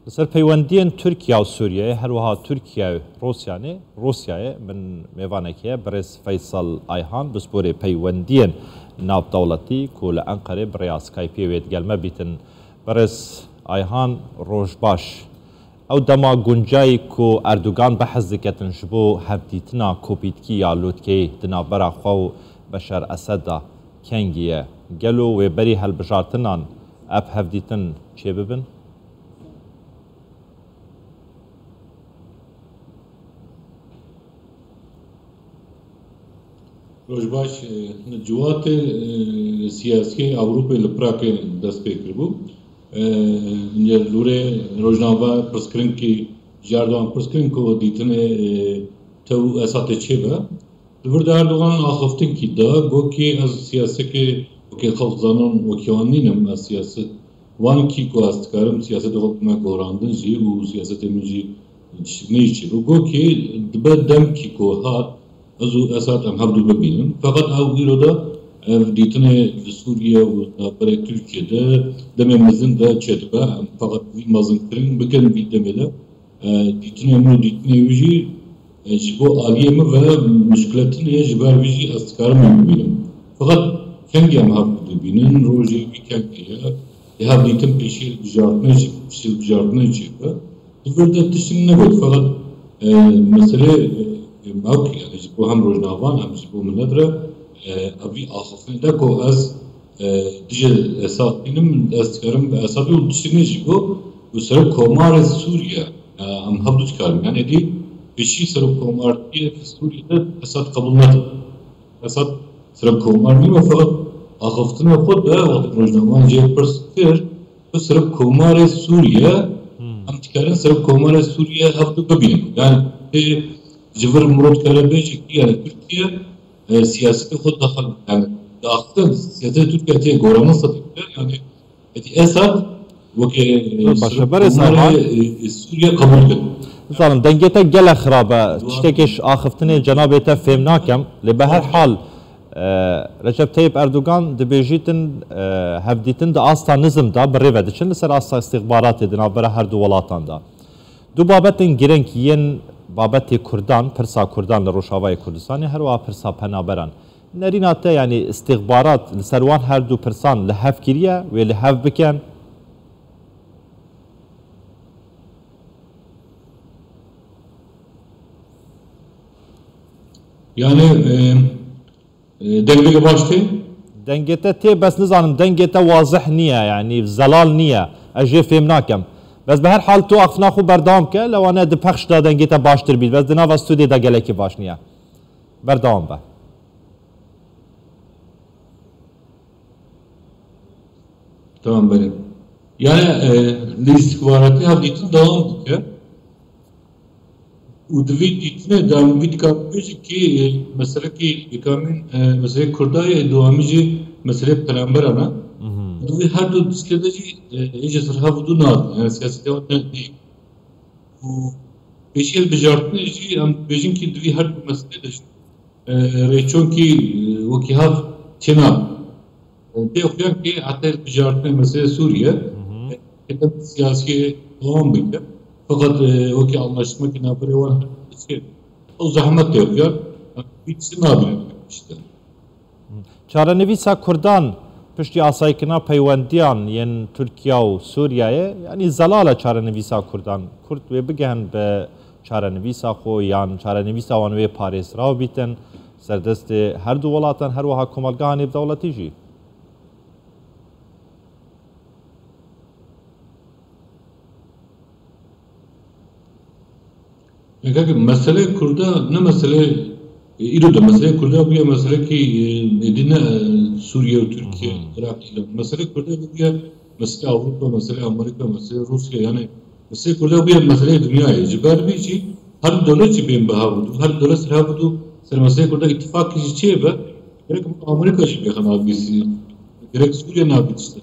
لەسەر پەیوەندیان تورکیا و سووریایە هەروەها تورکیا و ڕۆسیایە من میێوانێکەیە بەڕێز فەیسەڵ ئایهان بسپۆرێ پەیوەندیان ناودەوڵەتی کۆ لە ئەنقەرێ بڕیا سکایپێ وێت گەلمە بیتن بەڕێز ئایهان ڕۆژ باش ئەو دەما گونجایی کۆ ئەردوگان بەحەز دەکەتن ji بۆ هەفدیتنا کۆپیتکی یا لوتکەی دنابەرا خوا و بەشەر ئەسەددا کەنگیە گەلو وێبەری هەلبژارتنان ئەپ هەفدیتن چێ ببن؟ Rojbaş civat siyasi Avrupa ile Prag'e dest pê kiribû. Lûrê rojnava pirskirin ki jardan pirskirin ku dîtinê tew esatê çê be. Li vir de Erdogan axiftin ki da gokê ez siyasekê wekî xelk zanan wekî wan nînim ez siyaset wan kî ku ez dikarim siyaseta xwe me gorandin jî û siyasetê min jî tiştînê çê bû gokê dibe demkî ku hat ez û Esad em hevdû bibînin. Feqet ew îro de ev dîtinê li Sûriye û naberê Tirkiyeyê de demê mezin de çêdibe em feqet vî mezinkirin bikin vî demê de dîtinê min û dîtinê wî jî ji bo aliyê min ve muşkiletinê ji ber wî jî ez dikarim em bibînim. Feqet kengî em hevdû dibînin rojê wî kengî ye hev dîtin pêşî bijartinê çêbe. Li vir de tiştî negot feqet meselê mevki yani ji bo hem rojnavan hem ji bo millet re evî axiftinê de ku ez dijî Esad bînim ez dikarim bi Esadê û tiştînê jî bo û serok komarê Sûriye em hevdû dikarim yani êdî pêşî serok komariyê Sûriyeyê Esad qebûl nedibe. Esad serok komar nî feqet axiftinê xwe de wextê rojnavan jê pirs kir ku serok komarê Sûriye em dikarin serok komarê Sûriye hevdû bibînin yani ji vir mirov dikare bêje ki yani Tirkiye siyasetê xwe daxil yani daxil siyasetê Tirkiye tê goraman sedî yani Esad wekî Sûriye qebûl kir. Zalim dengê te gelek xirab e tiştekê ji axiftinê cenabê te fêm nakem lê bi her hal Recep Tayyip Erdogan dibêjîtin hevdîtin di asta nizm da bi rê ve diçin li ser asta istixbaratê di navbera her du welatan da. Du babetên girêng yên babetê Kurdan, pirsa Kurdan li Rojavayê Kurdistanê herwiha pirsa penaberan. Nerîna te yanî istixbarat li ser wan her du pirsan li hev kiriye wê li hev bikin? Yani dengê baş tê? Dengê te tê bes nizanim dengê te wazih niye yanî zelal niye ez jê fêm nakem. Bes bi her hal tu axiftina xwe berdewam ke lewane di pexş da dengê te baştir bît bes di nava stûdê de gelekî baş niye. Berdewam be. Tamam benim. Yani li istihbaratê hev dîtin devam dike û divê dîtinê de em vî dikar bêje ki meselekî yekamîn meselê Kurdayê dewamî jî meselê peramberan e. Divê her du diştê de jî êje ser hevdû nadin yani siyasetê wan nedî û pêşî hilbijartinê jî em dibêjin ki divê her du meselê de rêçonkî wekî hev çêna tê xuyan ki heta hilbijartinê meselê Sûriye siyasiyê devam bike fakat wekî anlaşmakî naberê wan ew zehmet tê xuyan hiç nabînin işte. Çarenivîsa Kurdan piştî asayîkirina peywendiyan yên Tirkiye û Sûriyeyê yanî zelal e çarenivîsa Kurdan. Kurd wê bigihin bi çarenivîsa xwe yan çarenivîsa wan wê parêzraw bîtin serdestê her du welatan her wiha komelgeha nêvdewletî jî. Mesele Kurda ne mesele İro da mesele Kurda bu ya mesele ki edine Suriye ve Türkiye, Irak ile mesele Kurda bu ya mesele Avrupa, mesele Amerika, mesele Rusya yani mesele Kurda bu ya mesele dünyaya. Ciber bir şey her devlet için bahavudu, her devlet bahavudu. Sen mesele Kurda ittifak kişi çiğ be. Gerek Amerika için bir kanabisi, gerek Suriye nabit işte,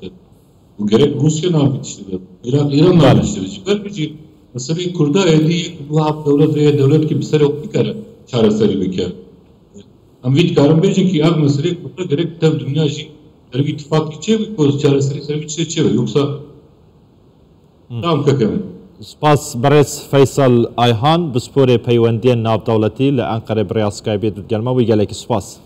bu gerek Rusya nabit işte, İran nabit işte. Ciber bir şey mesele Kurda edi bu hap devlet veya devlet ki bir sene okuyı kare çareseri beke. Am vî dikarim bêjin ki ev meselê Kurda gerek tev dünya jî servî ittifakî çê bû ku çareserî servî çê çê be yoksa tamam kekem. سپاس برس فیصل آیهان بسپور پیوندی ناودولتی لأنقره بریاسکای بید گلمه وی گلک سپاس